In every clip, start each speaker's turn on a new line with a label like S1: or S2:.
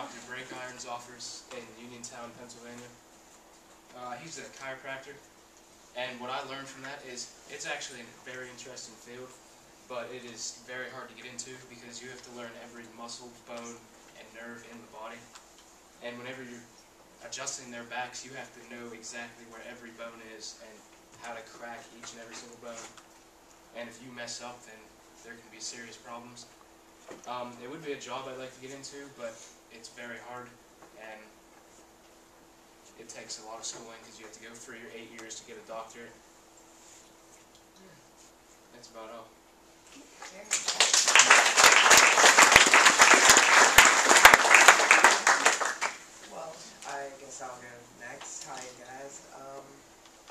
S1: Dr. Breakiron's office in Uniontown, Pennsylvania. He's a chiropractor, and what I learned from that is it's actually a very interesting field, but it is very hard to get into because you have to learn every muscle, bone, and nerve in the body. And whenever you're adjusting their backs, you have to know exactly where every bone is and how to crack each and every single bone. And if you mess up, then there can be serious problems. It would be a job I'd like to get into, but it's very hard, and it takes a lot of schooling because you have to go through your 8 years to get a doctorate. That's about all.
S2: Well, I guess I'll go next. Hi guys.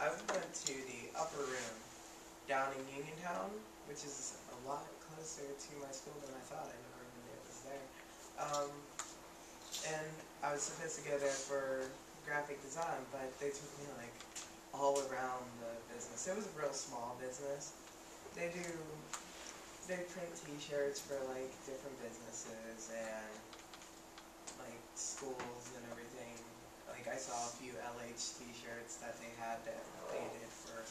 S2: I went to the upper room down in Uniontown, which is a lot closer to my school than I thought. I never even knew it was there. And I was supposed to go there for graphic design, but they took me like all around the business. It was a real small business. They print t-shirts for like different businesses and like schools and everything. Like I saw a few LH t-shirts that they had that they did for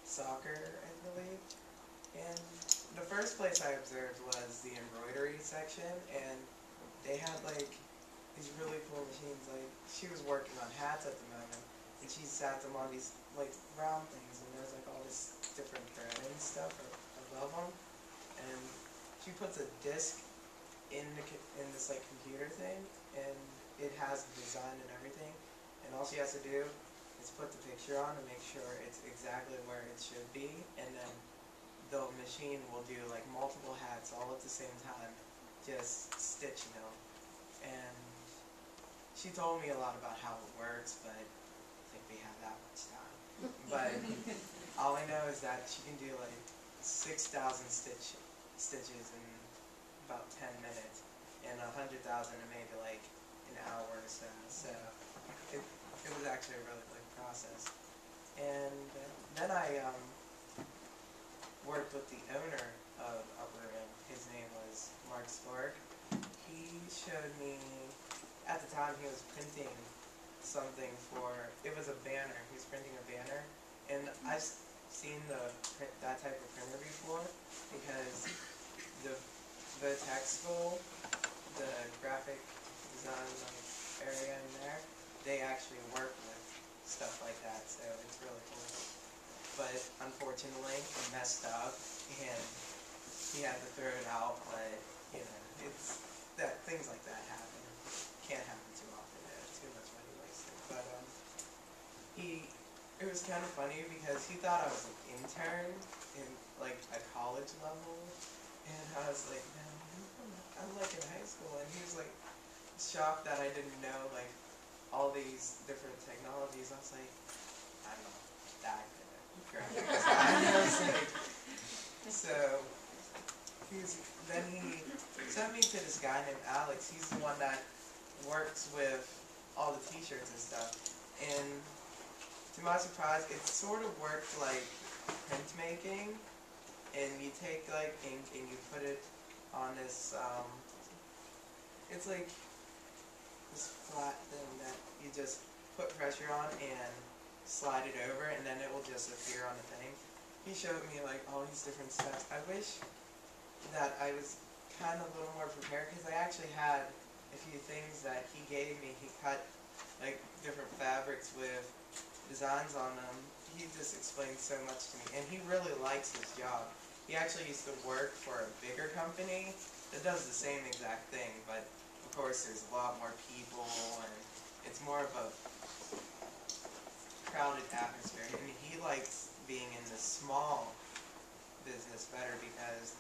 S2: soccer, I believe. And the first place I observed was the embroidery section, and they had like these really cool machines. Like she was working on hats at the moment, and she sat them on these like round things, and there's like all this different threading stuff above them, and she puts a disc in this like computer thing, and it has the design and everything, and all she has to do is put the picture on and make sure it's exactly where it should be, and then the machine will do like multiple hats all at the same time, just stitching them. And she told me a lot about how it works, but I don't think we have that much time. But all I know is that she can do like 6,000 stitches in about 10 minutes, and 100,000 in maybe like an hour or so. So it was actually a really quick process. And then I worked with the owner of Upper Rim. His name was Mark Spork. He showed me, at the time he was printing something for, it was a banner. He was printing a banner, and I've seen that type of printer before because the tech school, the graphic design area in there, they actually work with stuff like that, so it's really cool. But unfortunately, it messed up, and he had to throw it out. But you know, it's that things like that happen. Can't happen too often. Too much money wasted. But it was kind of funny because he thought I was an intern in like a college level, and I was like, no, I'm like in high school, and he was like shocked that I didn't know like all these different technologies. I was like, I'm not that good. So then he sent me to this guy named Alex. He's the one that works with all the t-shirts and stuff, and to my surprise it sort of worked like printmaking, and you take like ink and you put it on this it's like this flat thing that you just put pressure on and slide it over, and then it will just appear on the thing. He showed me like all these different steps. I wish that I was kind of a little more prepared, because I actually had a few things that he gave me. He cut like different fabrics with designs on them. He just explained so much to me, and he really likes his job. He actually used to work for a bigger company that does the same exact thing, but of course there's a lot more people, and it's more of a crowded atmosphere. I mean, he likes being in the small business better because,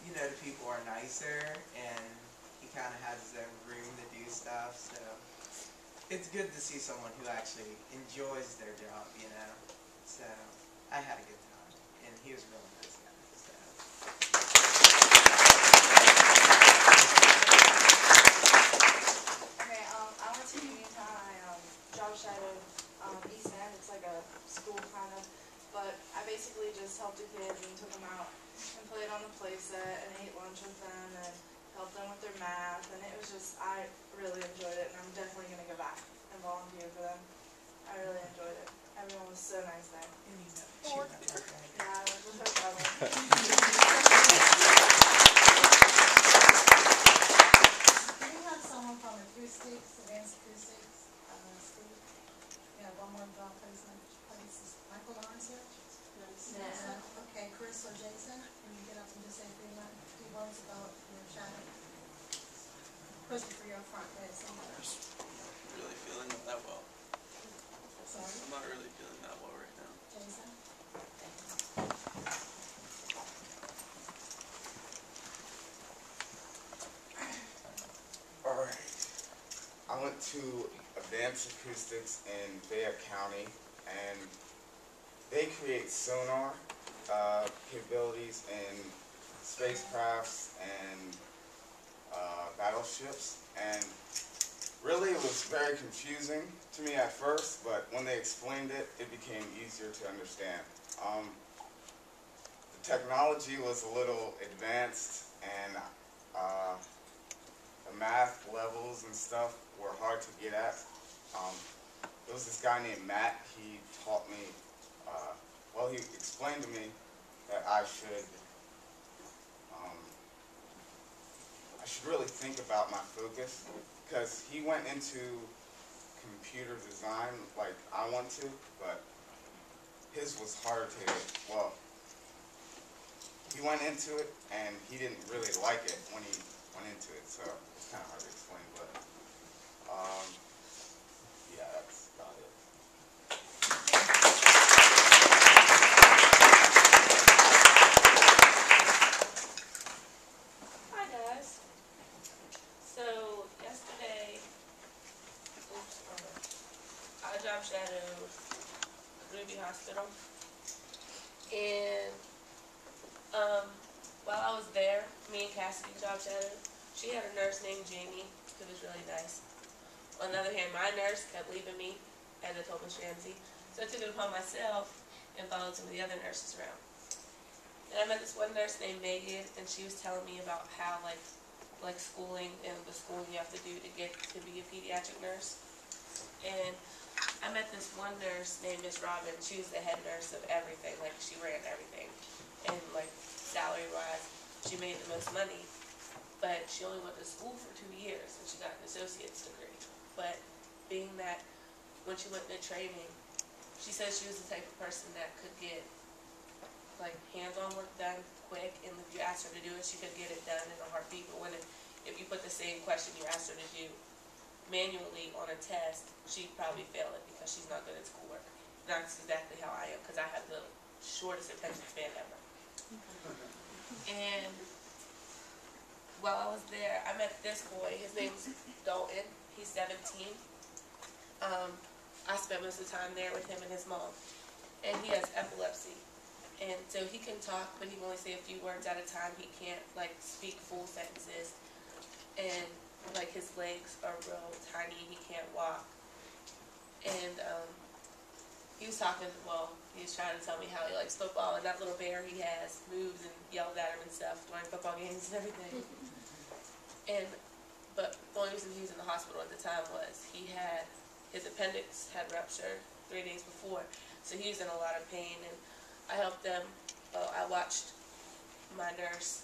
S2: you know, the people are nicer, and he kind of has his own room to do stuff, so it's good to see someone who actually enjoys their job, you know. So I had a good time, and he was a really nice guy. So.
S3: Okay, I went to Uniontown. I job shadowed East End. It's like a school kind of, but I basically just helped the kids and took them out and played on the play set and ate lunch with them and helped them with their math, and it was just, I really enjoyed it, and I'm definitely gonna go back and volunteer for them. I really enjoyed it. Everyone was so nice there.
S2: And you know, cheer up like that.
S3: Yeah, it was so fun.
S4: Do you have someone from acoustics, advanced acoustics, Steve? Yeah, one more dog placement. Is Michael Lawrence here?
S3: No.
S4: Okay, Chris or Jason, can you get up and just say few words about your shadow? Christopher, you're up front, go ahead, say that.
S5: Really feeling not that well.
S4: Sorry,
S5: I'm not really feeling that well right now.
S4: Jason?
S6: Alright, I went to Advanced Acoustics in Bexar County, and they create sonar capabilities in spacecrafts and battleships, and really it was very confusing to me at first, but when they explained it, it became easier to understand. The technology was a little advanced, and the math levels and stuff were hard to get at. There was this guy named Matt. He taught me, he explained to me that I should really think about my focus, because he went into computer design like I want to, but his was hard to, he went into it and he didn't really like it when he went into it, so it's kind of hard to explain, but yeah, that's about it.
S7: Hi guys. So yesterday, I job shadowed Ruby Hospital, and while I was there, me and Cassidy job shadowed. She had a nurse named Jamie who was really nice. On the other hand, my nurse kept leaving me at the Thomas Ramsey, so I took it upon myself and followed some of the other nurses around. And I met this one nurse named Megan, and she was telling me about how like schooling and the schooling you have to do to get to be a pediatric nurse. And I met this one nurse named Miss Robin. She was the head nurse of everything. Like, she ran everything. And like, salary-wise, she made the most money. But she only went to school for 2 years, and she got an associate's degree. But being that when she went into training, she said she was the type of person that could get like hands-on work done quick, and if you asked her to do it, she could get it done in a heartbeat. But if you put the same question you asked her to do manually on a test, she'd probably fail it because she's not good at schoolwork. That's exactly how I am, because I have the shortest attention span ever. And while I was there, I met this boy. His name's Dalton. He's 17. I spent most of the time there with him and his mom. And he has epilepsy. And so he can talk, but he can only say a few words at a time. He can't like speak full sentences. And like his legs are real tiny. He can't walk. And he was talking, he was trying to tell me how he likes football, and that little bear he has moves and yells at him and stuff during football games and everything. But the only reason he was in the hospital at the time was his appendix had ruptured 3 days before, so he was in a lot of pain, and I helped them. I watched my nurse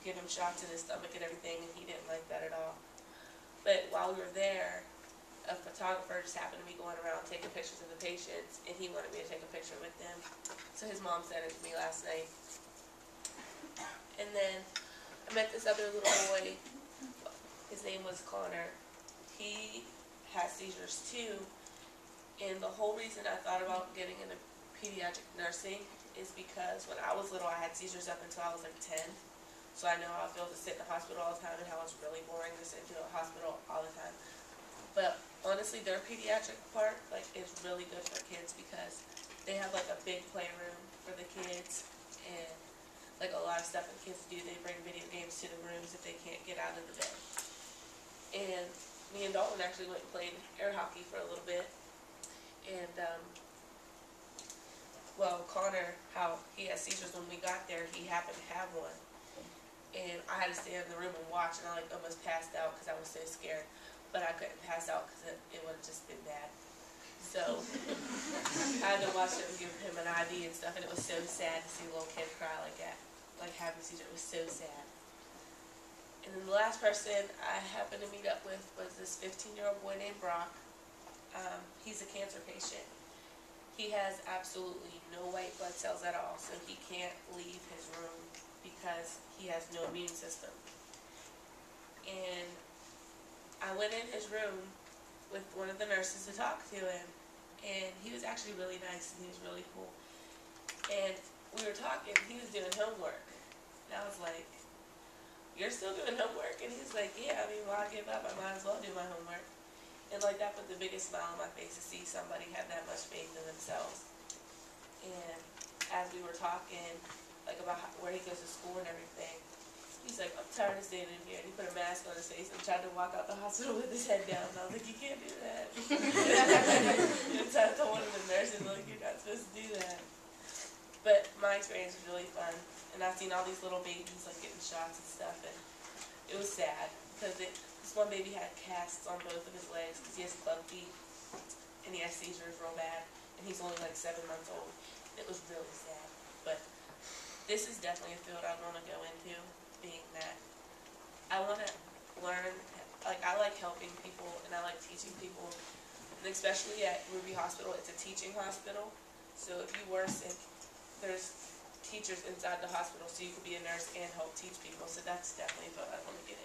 S7: give him shots in his stomach and everything, and he didn't like that at all. But while we were there, a photographer just happened to be going around taking pictures of the patients, and he wanted me to take a picture with them. So his mom sent it to me last night. And then I met this other little boy. His name was Connor. He has seizures too, and the whole reason I thought about getting into pediatric nursing is because when I was little, I had seizures up until I was like 10. So I know how it feels to sit in the hospital all the time and how it's really boring to sit in a hospital all the time. But honestly, their pediatric part is really good for kids because they have like a big playroom for the kids, and like a lot of stuff that kids do. They bring video games to the rooms if they can't get out of the bed. And me and Dalton actually went and played air hockey for a little bit. And Connor, how he had seizures when we got there, he happened to have one. and I had to stay in the room and watch, and I like almost passed out because I was so scared, but I couldn't pass out because it would have just been bad. So I had to watch them give him an IV and stuff, and it was so sad to see a little kid cry like that, like having a seizure. It was so sad. And then the last person I happened to meet up with was this 15-year-old boy named Brock. He's a cancer patient. He has absolutely no white blood cells at all, so he can't leave his room because he has no immune system. And I went in his room with one of the nurses to talk to him, and he was actually really nice and he was really cool. And we were talking, he was doing homework, and I was like, "You're still doing homework?" And he's like, "Yeah, I mean, why give up? I might as well do my homework." And like that put the biggest smile on my face to see somebody have that much faith in themselves. And as we were talking, like about where he goes to school and everything, he's like, "I'm tired of standing here." And he put a mask on his face and tried to walk out the hospital with his head down. And I was like, "You can't do that." And so I told one of the nurses, like, "You're not supposed to do that." But my experience was really fun. And I've seen all these little babies like getting shots and stuff. And it was sad because this one baby had casts on both of his legs because he has club feet and he has seizures real bad. And he's only like 7 months old. It was really sad. But this is definitely a field I want to go into, being that I want to learn, like I like helping people and I like teaching people. And especially at Ruby Hospital, it's a teaching hospital. So if you were sick, there's teachers inside the hospital so you could be a nurse and help teach people. So that's definitely what I want to get